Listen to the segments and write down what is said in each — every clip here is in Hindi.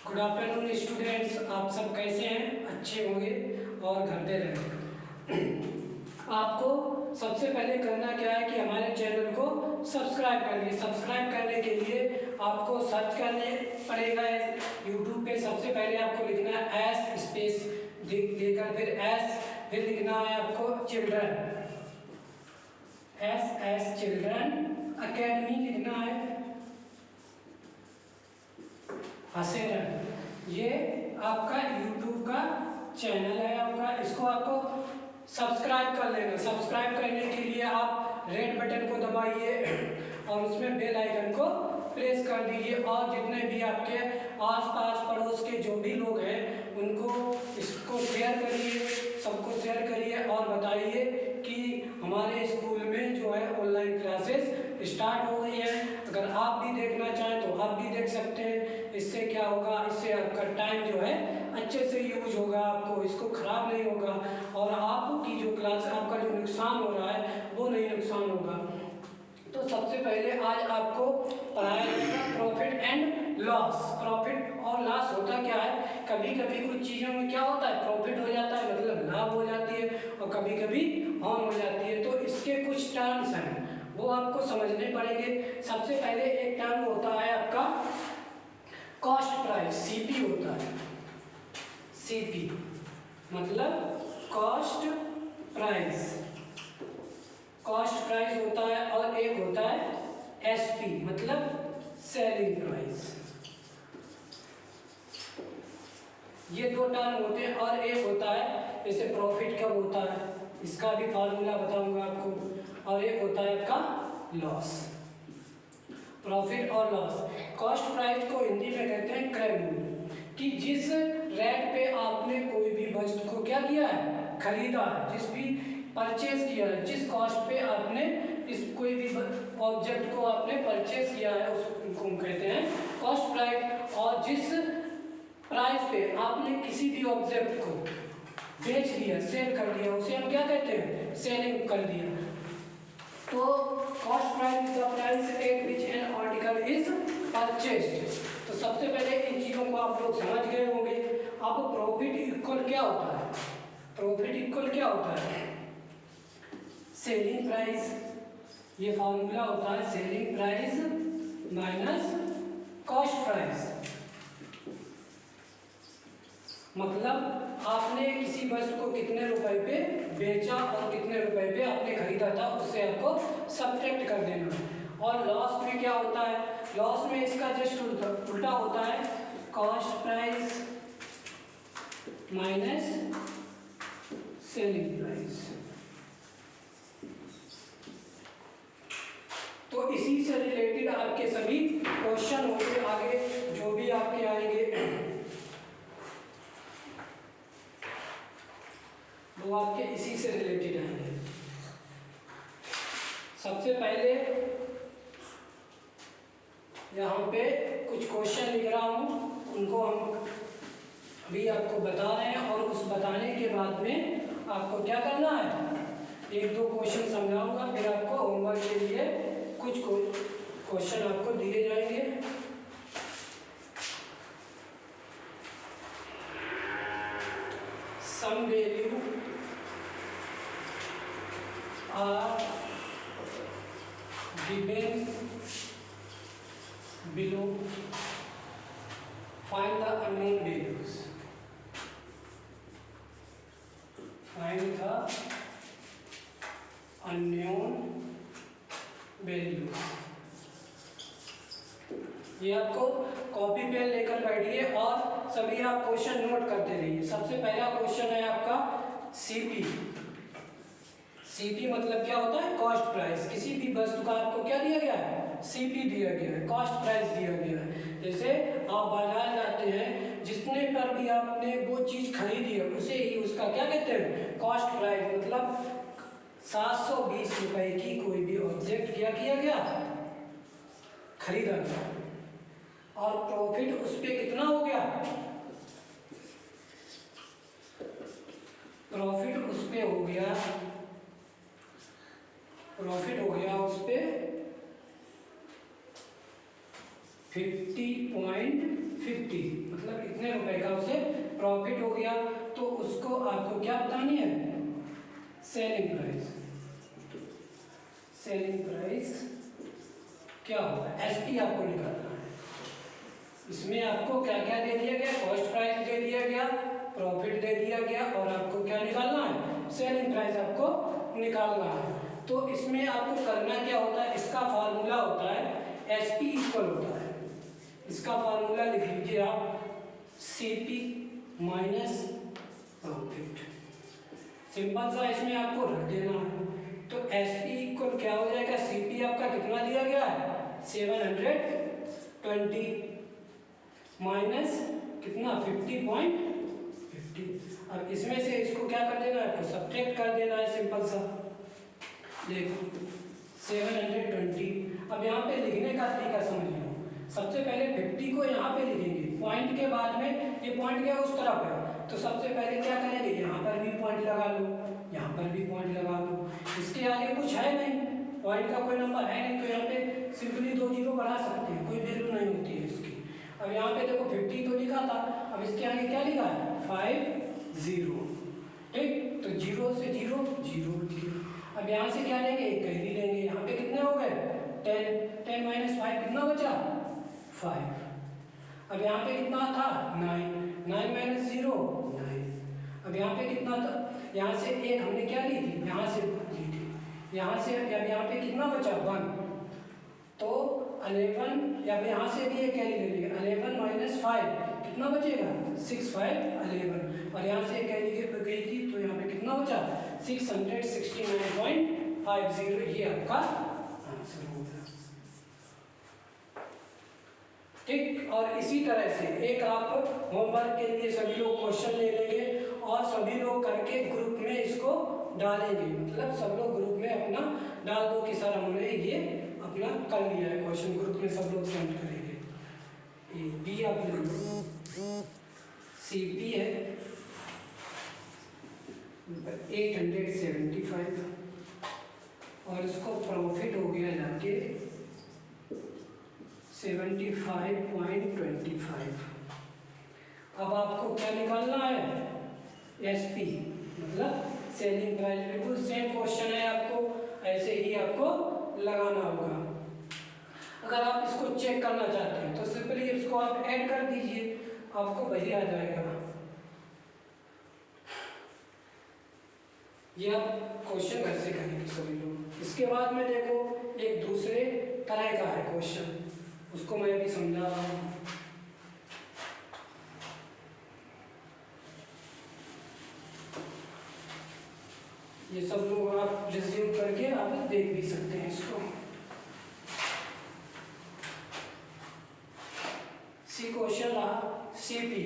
गुड आफ्टरनून स्टूडेंट्स, आप सब कैसे हैं? अच्छे होंगे और घर पे रहें। आपको सबसे पहले करना क्या है कि हमारे चैनल को सब्सक्राइब करिए। सब्सक्राइब करने के लिए आपको सर्च करने पड़ेगा यूट्यूब पे। सबसे पहले आपको लिखना है एस स्पेस देकर फिर लिखना है आपको चिल्ड्रन, एस चिल्ड्रन अकेडमी लिखना है, हसेरन। ये आपका यूट्यूब का चैनल है आपका, इसको आपको सब्सक्राइब कर लेना। सब्सक्राइब करने के लिए आप रेड बटन को दबाइए और उसमें बेल आइकन को प्रेस कर दीजिए और जितने भी आपके आसपास पड़ोस के जो भी लोग हैं उनको इसको शेयर करिए, सबको शेयर करिए और बताइए कि हमारे स्कूल में जो है ऑनलाइन क्लासेस स्टार्ट हो गई है। अगर आप भी देखना चाहें तो आप भी देख सकते हैं। इससे क्या होगा, इससे आपका टाइम जो है अच्छे से यूज होगा, आपको इसको ख़राब नहीं होगा और आपकी जो क्लास आपका जो नुकसान हो रहा है वो नहीं नुकसान होगा। तो सबसे पहले आज आपको पढ़ाया जाएगा प्रॉफिट एंड लॉस। प्रॉफिट और लॉस होता क्या है, कभी कभी कुछ चीज़ों में क्या होता है प्रॉफिट हो जाता है, मतलब लाभ हो जाती है, और कभी कभी हार्म हो जाती है। तो इसके कुछ टर्म्स हैं वो आपको समझने पड़ेंगे। सबसे पहले एक टर्म होता है आपका कॉस्ट प्राइस, सीपी होता है। सीपी मतलब कॉस्ट प्राइस, कॉस्ट प्राइस होता है। और एक होता है एसपी मतलब सेलिंग प्राइस। ये दो टर्म होते हैं। और एक होता है जैसे प्रॉफिट कब होता है, इसका भी फार्मूला बताऊंगा आपको। और एक होता है आपका लॉस, प्रॉफिट और लॉस। कॉस्ट प्राइस को हिंदी में कहते हैं क्रय मूल्य, कि जिस रेट पे आपने कोई भी वस्तु को क्या किया है, खरीदा है, जिस भी परचेज किया है, जिस कॉस्ट पे आपने इस कोई भी ऑब्जेक्ट को आपने परचेज किया है उसको हम कहते हैं कॉस्ट प्राइस। और जिस प्राइस पे आपने किसी भी ऑब्जेक्ट को बेच दिया, सेल कर दिया, उसे हम क्या कहते हैं, सेलिंग कर दिया। तो cost price is the price at which an article is purchased. तो सबसे पहले इन चीज़ों को आप लोग समझ गए होंगे। अब प्रॉफिट इक्वल क्या होता है, प्रॉफिट इक्वल क्या होता है, सेलिंग प्राइस। ये फॉर्मूला होता है selling price minus cost price. मतलब आपने किसी वस्तु को कितने रुपए पे बेचा और कितने रुपए पे आपने खरीदा था, उससे आपको सब्ट्रैक्ट कर देना। और लॉस में क्या होता है, लॉस में इसका जस्ट उल्टा होता है, cost price minus selling price. तो इसी से रिलेटेड आपके सभी क्वेश्चन होंगे आगे जो भी आपके आएंगे वो आपके इसी से रिलेटेड आएंगे। सबसे पहले यहाँ पे कुछ क्वेश्चन लिख रहा हूँ, उनको हम अभी आपको बता रहे हैं और उस बताने के बाद में आपको क्या करना है, एक दो क्वेश्चन समझाऊंगा, फिर आपको होमवर्क के लिए कुछ क्वेश्चन आपको दिए जाएंगे। Some value are given below, find the unknown values, find the unknown values। ये आपको कॉपी पेन लेकर बैठिए और सभी आप क्वेश्चन नोट करते रहिए। सबसे पहला क्वेश्चन है आपका सीपी। सीपी मतलब क्या होता है, कॉस्ट प्राइस। किसी भी वस्तु का आपको क्या दिया गया है, सीपी दिया गया है, कॉस्ट प्राइस दिया गया है। जैसे आप बाजार जाते हैं, जितने पर भी आपने वो चीज़ खरीदी है उसे ही उसका क्या कहते हैं, कॉस्ट प्राइस। मतलब 720 रुपए की कोई भी ऑब्जेक्ट क्या किया गया, खरीदा गया, और प्रॉफिट उस पर कितना हो गया, प्रॉफिट उस पर हो गया, प्रॉफिट हो गया उस पे 50.50 मतलब इतने रुपए का उसे प्रॉफिट हो गया। तो उसको आपको क्या बतानी है, सेलिंग प्राइस। सेलिंग प्राइस क्या होगा, एसपी आपको निकालना है। इसमें आपको क्या क्या दे दिया गया, कॉस्ट प्राइस दे दिया गया, प्रॉफिट दे दिया गया, और आपको क्या निकालना है, सेलिंग प्राइस आपको निकालना है। तो इसमें आपको करना क्या होता है, इसका फार्मूला होता है एसपी इक्वल होता है, इसका फार्मूला लिख लीजिए आप, सीपी माइनस प्रॉफिट। सिंपल सा इसमें आपको रख देना है। तो एसपी इक्वल क्या हो जाएगा, सीपी आपका कितना दिया गया है 720 माइनस कितना 50.50। अब इसमें से इसको क्या कर देना है, आपको सब्ट्रैक्ट कर देना है, सिंपल सा। देखो 720, अब यहाँ पे लिखने का तरीका समझ लो। सबसे पहले 50 को यहाँ पे लिखेंगे, पॉइंट के बाद में, ये पॉइंट क्या उस तरफ है, तो सबसे पहले क्या करेंगे, यहाँ पर भी पॉइंट लगा लो, यहाँ पर भी पॉइंट लगा लो। इसके आगे कुछ है नहीं, पॉइंट का कोई नंबर है नहीं, तो यहाँ पे सिंपली 2 जीरो बढ़ा सकते हैं, कोई वैल्यू नहीं होती है इसकी। अब यहाँ पे देखो 50 तो लिखा था, अब इसके आगे क्या लिखा है 50, ठीक। तो 0 से 0 0 0। अब यहाँ से क्या लेंगे, एक कैरी लेंगे, यहाँ पे कितने हो गए 10, 10 माइनस 5 कितना बचा 5। अब यहाँ पे कितना था 9, 9 माइनस 0 9। अब यहाँ पे कितना था, यहाँ से एक हमने क्या ली थी, यहाँ से ली थी, यहाँ से अब यहाँ पे कितना बचा 1, तो 11, या यहाँ से भी एक कैरी ले लिया, 11 माइनस 5 कितना बचेगा 6 5 11, और यहाँ से एक कैरी गई थी, तो यहाँ पे कितना बचा 669.50, ये आपका आंसर होगा, ठीक। और इसी तरह से एक आप होमवर्क के लिए सभी लोग क्वेश्चन ले लेंगे और सभी लोग करके ग्रुप में इसको डालेंगे, मतलब सब लोग ग्रुप में अपना डाल दो कि सर हमने ये अपना कर लिया है, क्वेश्चन ग्रुप में सब लोग सेंड करेंगे। ए बी आप ले लो, सी पी है 875, और इसको प्रॉफिट हो गया जाके 75.25। अब आपको क्या निकालना है, एसपी मतलब सेलिंग प्राइस। बिल्कुल सेम क्वेश्चन है, आपको ऐसे ही आपको लगाना होगा। अगर आप इसको चेक करना चाहते हैं तो सिंपली इसको आप ऐड कर दीजिए, आपको वही आ जाएगा। ये आप क्वेश्चन घर से करेंगे सभी लोग। इसके बाद में देखो एक दूसरे तरह का है क्वेश्चन, उसको मैं अभी समझा रहा हूँ। ये सब लोग आप रिज्यूम करके आप देख भी सकते हैं इसको। सी क्वेश्चन रहा सीपी,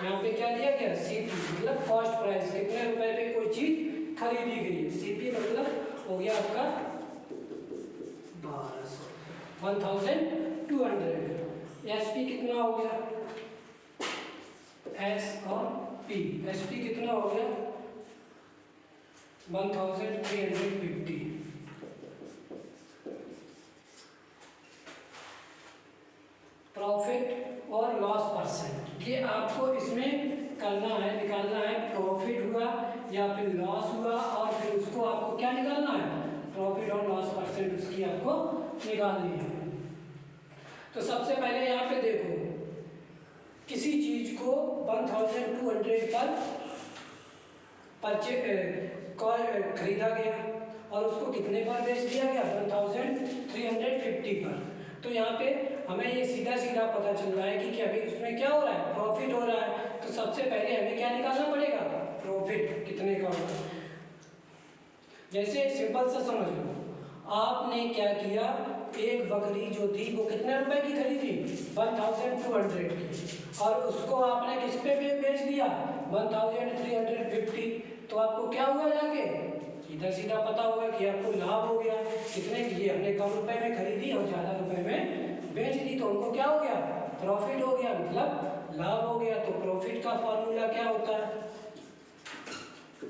यहाँ पे क्या दिया गया सीपी मतलब कॉस्ट प्राइस, कितने रुपए पे कोई चीज खरीदी गई है। सीपी मतलब हो गया आपका 1200। एसपी कितना हो गया, एस और पी, एसपी कितना हो गया 1350। प्रॉफिट और लॉस परसेंट, ये आपको इसमें करना है, निकालना है प्रॉफिट हुआ या फिर लॉस हुआ, और फिर उसको आपको क्या निकालना है, प्रॉफिट और लॉस परसेंट उसकी आपको निकालनी है। तो सबसे पहले यहाँ पे देखो, किसी चीज को 1200 पर खरीदा गया और उसको कितने पर बेच दिया गया 1350 पर। तो यहाँ पे हमें ये सीधा सीधा पता चल रहा है कि अभी उसमें क्या हो रहा है, प्रॉफिट हो रहा है। तो सबसे पहले हमें क्या निकालना पड़ेगा, प्रॉफिट कितने का होगा। जैसे सिंपल सा समझ लो, आपने क्या किया, एक बकरी जो थी वो कितने रुपए की खरीदी 1200 की, और उसको आपने किस पे बेच दिया 1350। तो आपको क्या हुआ, जाके सीधा सीधा पता होगा कि आपको लाभ हो गया। कितने की, हमने कम रुपए में खरीदी और ज़्यादा रुपए में बेच दी, तो उनको क्या हो गया, प्रॉफिट हो गया, मतलब लाभ हो गया। तो प्रॉफिट का फार्मूला क्या होता है,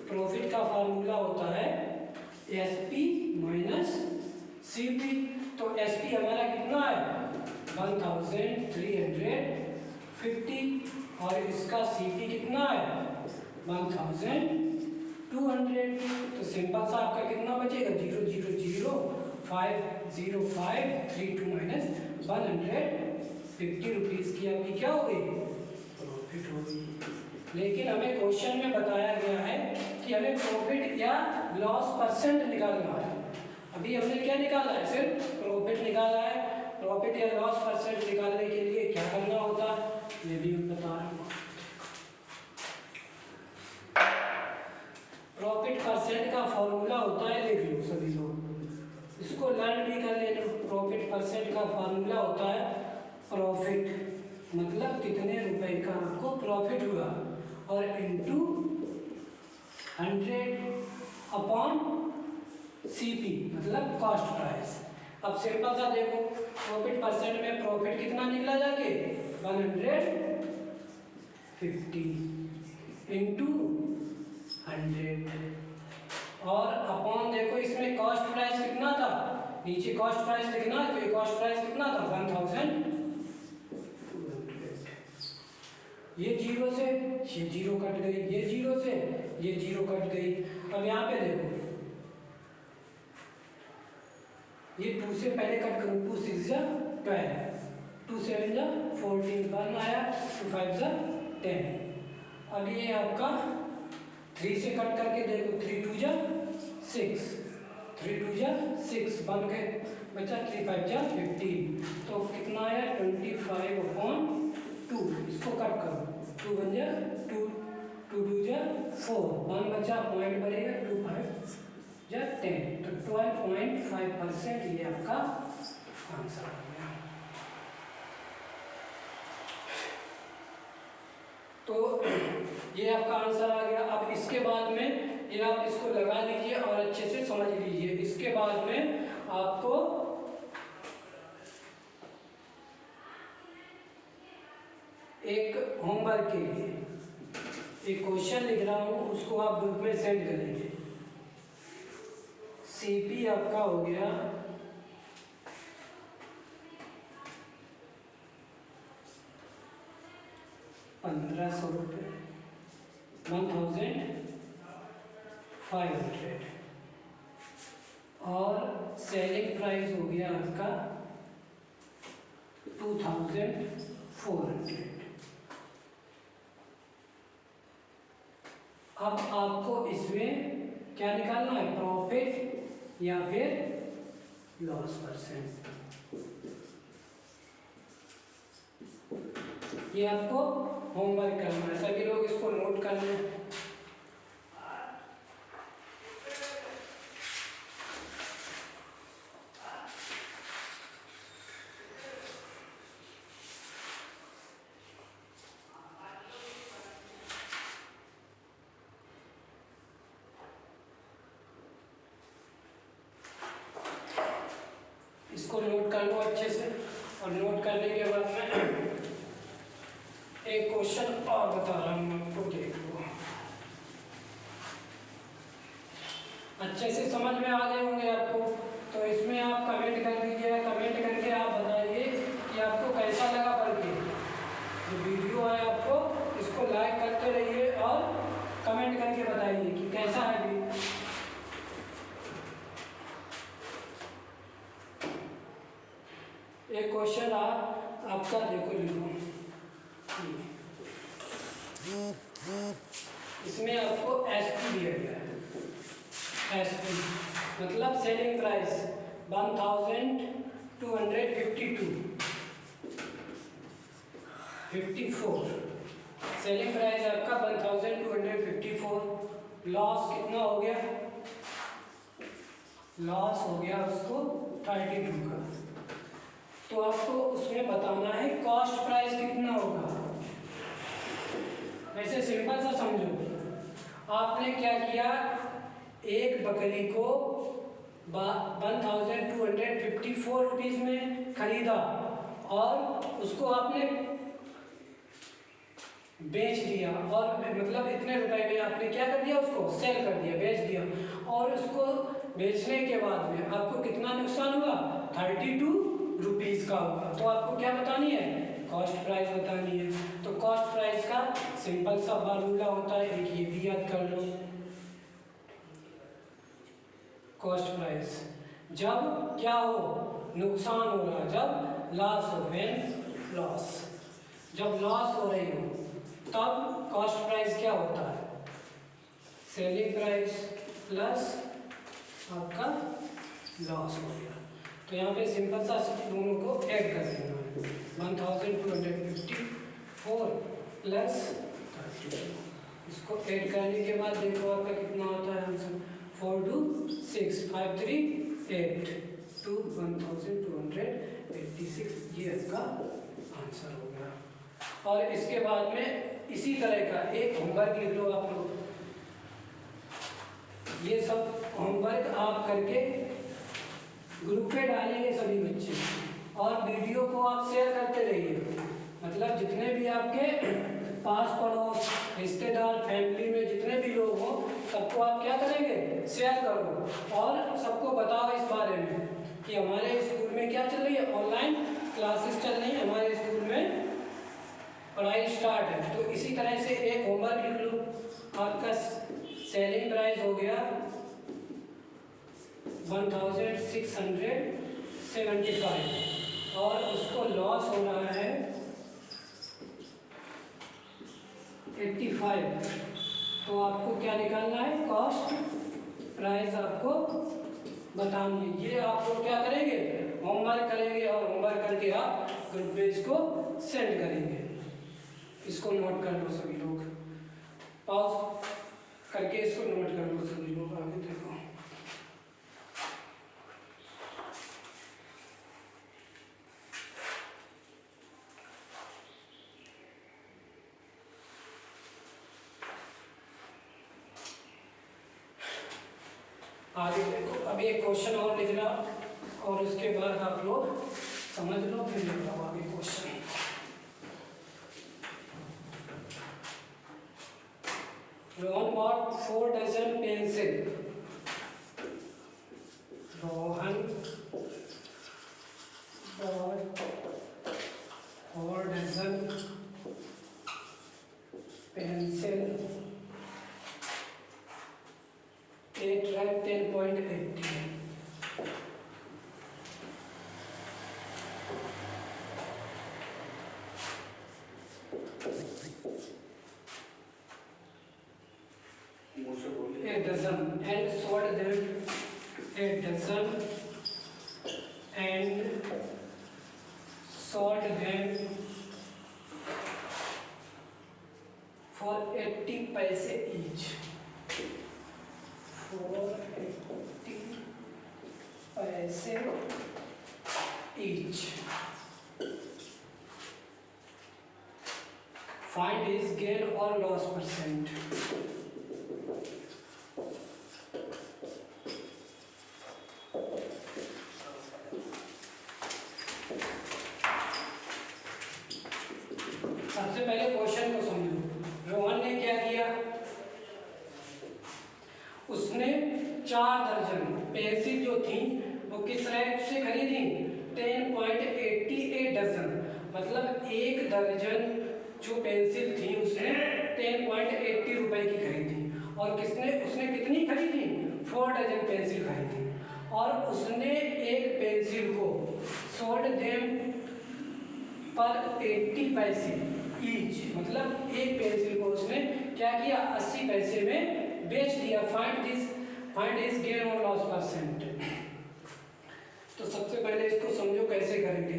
प्रॉफिट का फार्मूला होता है एसपी माइनस सीपी। तो एसपी हमारा कितना है 1350 और इसका CP कितना है 1200। तो सिंपल सा आपका कितना बचेगा 000,50532 माइनस 150 रुपीज़ की आपकी क्या हो गई प्रॉफिट हो गई। लेकिन हमें क्वेश्चन में बताया गया है कि हमें प्रॉफिट या लॉस परसेंट निकालना है। अभी हमने क्या निकाला है सिर्फ प्रॉफिट निकाला है। प्रॉफिट या लॉस परसेंट निकालने के लिए क्या करना होता है ये भी मैं बता रहा हूँ। प्रॉफिट परसेंट का फॉर्मूला होता है, लिख लो सभी लोग, इसको लर्न भी कर लेना। प्रॉफिट परसेंट का फॉर्मूला होता है प्रॉफिट मतलब कितने रुपए का आपको प्रॉफिट हुआ और इनटू 100 अपॉन CP मतलब कॉस्ट प्राइस। अब सिंपल सा देखो प्रॉफिट परसेंट में प्रॉफिट कितना निकला जाके 150 इनटू 100 और अपॉन देखो इसमें कॉस्ट प्राइस कितना था, नीचे कॉस्ट प्राइस लिखना है तो ये कॉस्ट प्राइस कितना था 1200। ये जीरो से ये जीरो कट गई, ये जीरो से ये जीरो कट गई। अब यहाँ पे देखो ये 2 से पहले कट करूँ 2 6 जा 12 2 7 जा 14 1 आया 2 5 जा 10। अब ये आपका 3 से कट करके देखो 3 2 जा 6 3 2 जा 6 बन के बचा 3 5 जा 15 तो कितना आया 25/2। इसको कट करो 2 1 जा 2 2 2 जा 4 1 बचा पॉइंट बनेगा 2 5 जा 10 तो 12.5% ये आपका आंसर आ गया। तो ये आपका आंसर आ गया। अब इसके बाद में ये आप इसको लगा लीजिए और अच्छे से समझ लीजिए। इसके बाद में आपको एक होमवर्क के लिए एक क्वेश्चन लिख रहा हूँ, उसको आप ग्रुप में सेंड कर दीजिए। CP आपका हो गया 1500 रुपये 1500 और सेलिंग प्राइस हो गया आपका 2400। अब आपको इसमें क्या निकालना है प्रॉफिट या फिर लॉस परसेंट। ये आपको होमवर्क करना है, सभी लोग इसको नोट कर लें। इसको नोट कर लो अच्छे से और नोट करने के बाद में एक क्वेश्चन और बता रहा हूँ आपको, देख लो अच्छे से समझ में आ गए होंगे आपको। तो इसमें आप कमेंट कर दीजिएगा, कमेंट करके आप बताइए कि आपको कैसा लगा पढ़ के। जो वीडियो है आपको इसको लाइक करते रहिए और कमेंट करके बताइए कि कैसा है वीडियो। एक क्वेश्चन आपका देखो लिखो, इसमें आपको SP दिया गया है। SP मतलब सेलिंग प्राइस 1252 सेलिंग प्राइस आपका 1254। लॉस कितना हो गया, लॉस हो गया उसको 32 का। तो आपको उसमें बताना है कॉस्ट प्राइस कितना होगा। वैसे सिंपल सा समझो, आपने क्या किया, एक बकरी को 1254 रुपीज़ में खरीदा और उसको आपने बेच दिया और मतलब इतने रुपए में आपने क्या कर दिया, उसको सेल कर दिया, बेच दिया। और उसको बेचने के बाद में आपको कितना नुकसान हुआ 32 रुपीज़ का होगा। तो आपको क्या बतानी है, कॉस्ट प्राइस बतानी है। तो कॉस्ट प्राइस का सिंपल सा फार्मूला होता है, एक ये भी याद कर लो। कॉस्ट प्राइस जब क्या हो, नुकसान हो रहा, जब लॉस हो, व्हेन लॉस, जब लॉस हो रही हो तब कॉस्ट प्राइस क्या होता है, सेलिंग प्राइस प्लस आपका लॉस हो गया। तो यहाँ पे सिंपल सा दोनों को ऐड कर देना है, 1254 प्लस 32। इसको ऐड करने के बाद देखो आपका कितना आता है आंसर, 4 2 6 5 3 8 2 1286, ये इसका आंसर हो गया। और इसके बाद में इसी तरह का एक होमवर्क लिख लो आप लोग। ये सब होमवर्क आप करके ग्रुप पे डालेंगे सभी बच्चे, और वीडियो को आप शेयर करते रहिए। मतलब जितने भी आपके पास पड़ोस, रिश्तेदार, फैमिली में जितने भी लोग हो, सबको आप क्या करेंगे, शेयर करो और सबको बताओ इस बारे में कि हमारे स्कूल में क्या चल रही है, ऑनलाइन क्लासेस चल रही है, हमारे स्कूल में पढ़ाई स्टार्ट है। तो इसी तरह से एक होमवर्क लिख लो। आपका सेलिंग प्राइस हो गया 1675 और उसको लॉस हो रहा है 85। तो आपको क्या निकालना है, कॉस्ट प्राइस आपको बतानी है। ये आप लोग क्या करेंगे, होमवर्क करेंगे और होमवर्क करके आप ग्रुप में इसको सेंड करेंगे। इसको नोट कर लो सभी लोग, पॉज करके इसको नोट कर लो सभी लोग। आगे देखो, आगे देखो। अब एक क्वेश्चन और लिखना और उसके बाद आप लोग समझ लो, फिर लिख लो आगे question. Rohan bought 4 dozen pencil. Rohan bought 4 dozen pencil at rate 10.80। A dozen and sold them a dozen and sold them for 80 पैसे each, for 80 पैसे each। Find his gain or loss percent। सबसे पहले क्वेश्चन को समझो। रोहन ने क्या किया, उसने 4 दर्जन पेंसिल जो थी वो किस रेट से खरीदी, 10.80 डजन। मतलब एक दर्जन जो पेंसिल थी उसने 10.80 रुपए की खरीदी। और उसने कितनी खरीदी, 4 डजन पेंसिल खरीदी। और उसने एक पेंसिल को सोल्ड देम पर 80 पैसे ईच, मतलब एक पेंसिल को उसने क्या किया, 80 पैसे में बेच दिया। फाइंड दिस गेन और लॉस परसेंट। तो सबसे पहले इसको समझो कैसे करेंगे।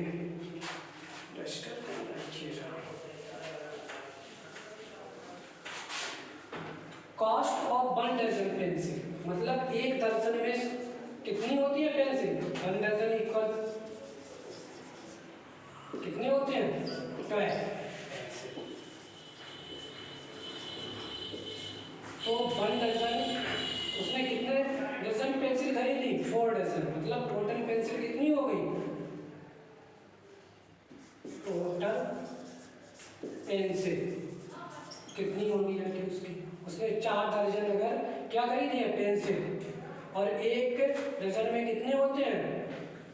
कॉस्ट ऑफ 1 डजन पेंसिल, मतलब एक दर्जन में कितनी होती है पेंसिल, 1 डजन इक्वल कितने होते हैं, 12। तो 1 डजन, उसने कितने डजन पेंसिल खरीदी, 4 डजन। मतलब टोटल पेंसिल कितनी हो गई, टोटल पेंसिल कितनी होगी यानी उसकी, उसने 4 दर्जन अगर क्या खरीदी है पेंसिल, और एक डजन में कितने होते हैं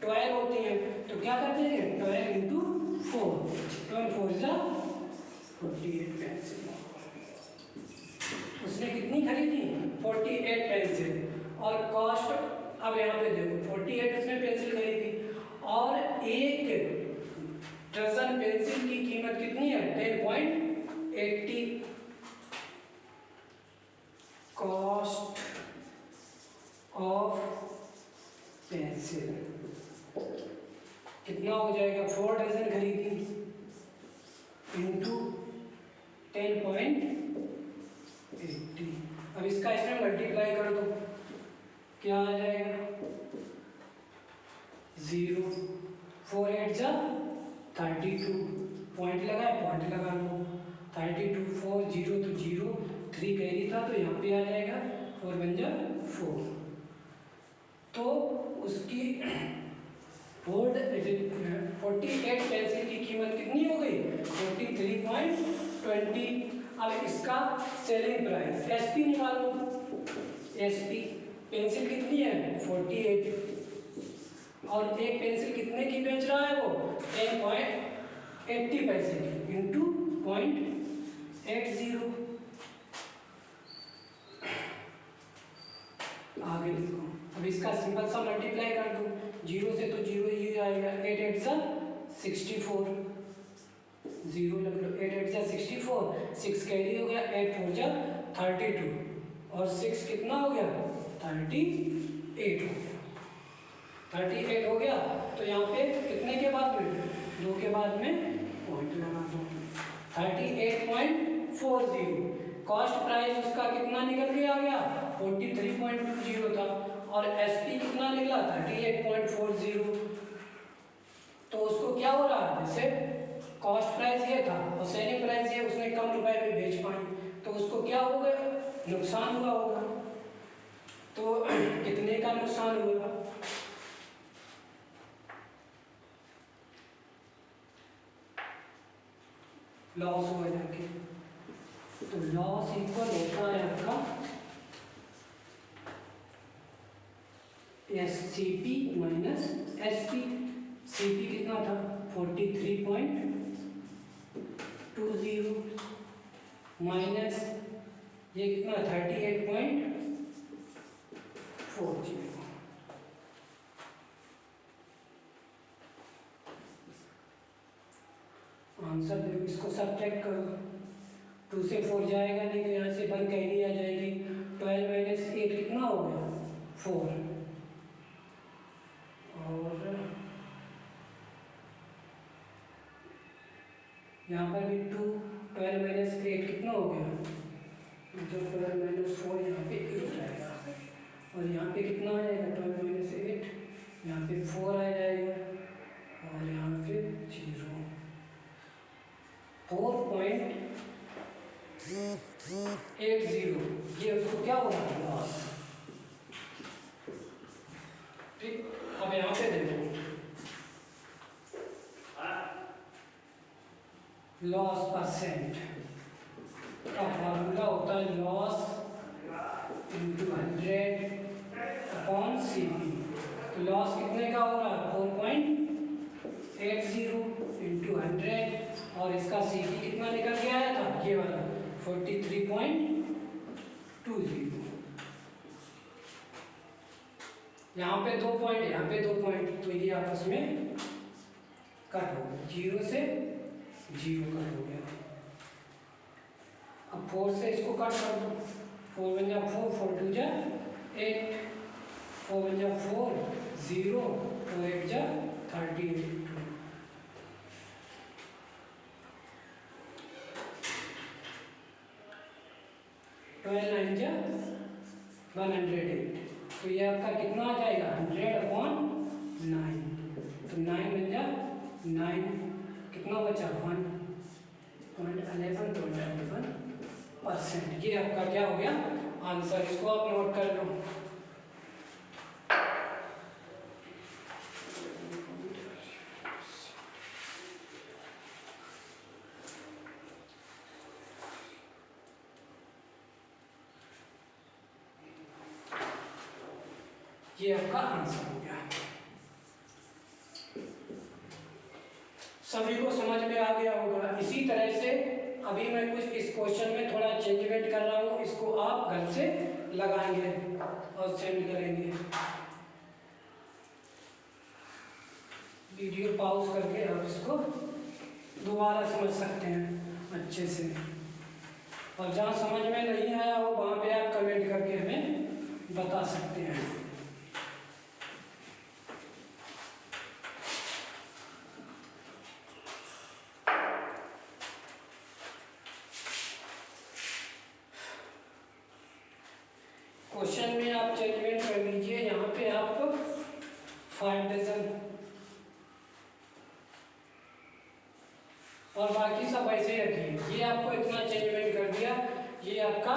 12 होती हैं, तो क्या करते हैं 12 इंटू 4, 12 4 जा 48 पेंसिल। उसने कितनी खरीदी 48 पेंसिल, और कॉस्ट अब यहाँ पे देखो 48 उसने पेंसिल खरीदी, और एक डजन पेंसिल की कीमत कितनी है 10.80। कॉस्ट ऑफ पेंसिल कितना हो जाएगा 4 डजन खरीदी इंटू 10.80। अब इसका इसमें मल्टीप्लाई कर दो, क्या आ जाएगा 0, 4 8 जा 32, पॉइंट लगाए पॉइंट लगा लो, 32 4 0 तो 0, 3 कैरी था तो यहाँ पे आ जाएगा 4 बन जा 4। तो उसकी 48 पेंसिल की कीमत कितनी हो गई 43.20। अब इसका सेलिंग प्राइस एसपी निकालो। एसपी पेंसिल कितनी है 48, और एक पेंसिल कितने की बेच रहा है वो 10.80 पैसे की इंटू 0.80। आगे देखो, अब इसका सिंपल सा मल्टीप्लाई कर दो, 0 से तो 0 ही आएगा, 8 8 जा 64, 0 लग लो, 8 8 जा 64, 6 कैरी हो गया, 8 4 जा 32, और 6 कितना हो गया 38 हो गया, 38 हो गया। तो यहाँ पे कितने के बाद में 2 के बाद में पॉइंट लगा दो, 38.40। कॉस्ट प्राइस उसका कितना निकल के आ गया 43.20 था, और एसपी कितना निकला 38.40। तो उसको क्या हो रहा है जैसे कॉस्ट प्राइस ये था और सेलिंग प्राइस ये, उसने कम रुपए में बेच पाई, तो उसको क्या हो गया नुकसान हुआ होगा। तो कितने का नुकसान हुआ लॉस हुआ जाके, तो लॉस इक्वल होता है आपका एससीपी माइनस एसपी। सीपी कितना था 43.20 माइनस ये कितना 38.40। आंसर देखो, इसको सब्ट्रैक्ट करो, 2 से 4 जाएगा नहीं तो यहाँ से 1 कैरी आ जाएगी, 12 माइनस 8 कितना हो गया 4, और यहाँ पर भी 2, 12 माइनस 8 कितना हो गया, जो 12 माइनस 4 यहाँ पे 8 आएगा, और यहाँ पे कितना आ जाएगा 12 माइनस 8, यहाँ पे 4 आ जाएगा, और यहाँ पे 0, 4.80। ये उसको क्या होगा लॉस। ठीक, अब यहाँ पे देखो लॉस परसेंट का फॉर्मूला होता है लॉस इंटू 100/CP। तो लॉस कितने का हो रहा है 4.80 इंटू 100, और इसका सीपी कितना निकल के आया था ये वाला 43.20। यहाँ पे 2 पॉइंट, यहाँ पे 2 पॉइंट, तो ये आपस में कट हो गया, 0 से 0 कट हो गया। अब 4 से इसको कट कर दो, 4 1 जा 4, 4 2 जा 8, 4 1 जा 4, 0, 4 8 जा 38, 12 9 जा 108। तो ये आपका कितना आ जाएगा 100/9, तो 9 बन जा 9, कितना बचा 1.11%। ये आपका क्या हो गया आंसर, इसको आप नोट कर लो। ये आपका आंसर हो गया। सभी को समझ में आ गया होगा। इसी तरह से अभी मैं कुछ इस क्वेश्चन में थोड़ा चेंजमेंट कर रहा हूँ, इसको आप घर से लगाएंगे और सेंड करेंगे। वीडियो पॉज करके आप इसको दोबारा समझ सकते हैं अच्छे से, और जहाँ समझ में नहीं आया हो वहाँ पे आप कमेंट करके हमें बता सकते हैं। क्वेश्चन में आप चेंजमेंट कर लीजिए, यहाँ पे आपको फाउंडेशन और बाकी सब ऐसे ही रखिए। ये आपको इतना चेंजमेंट कर दिया, ये आपका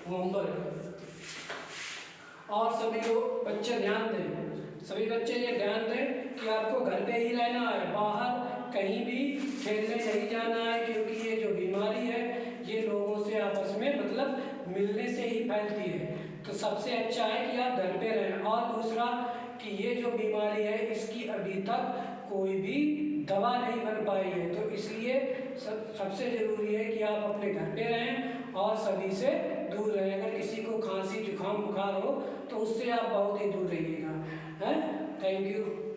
होमवर्क। और सभी लोग बच्चे ध्यान दें, सभी बच्चे ये ध्यान दें कि आपको घर पे ही रहना है, बाहर कहीं भी खेलने नहीं जाना है, क्योंकि ये जो बीमारी है ये लोगों से आपस में मतलब मिलने से ही फैलती है। तो सबसे अच्छा है कि आप घर पे रहें। और दूसरा कि ये जो बीमारी है इसकी अभी तक कोई भी दवा नहीं बन पाई है, तो इसलिए सबसे ज़रूरी है कि आप अपने घर पे रहें और सभी से दूर रहें। अगर किसी को खांसी जुकाम बुखार हो तो उससे आप बहुत ही दूर रहिएगा। हैं, थैंक यू।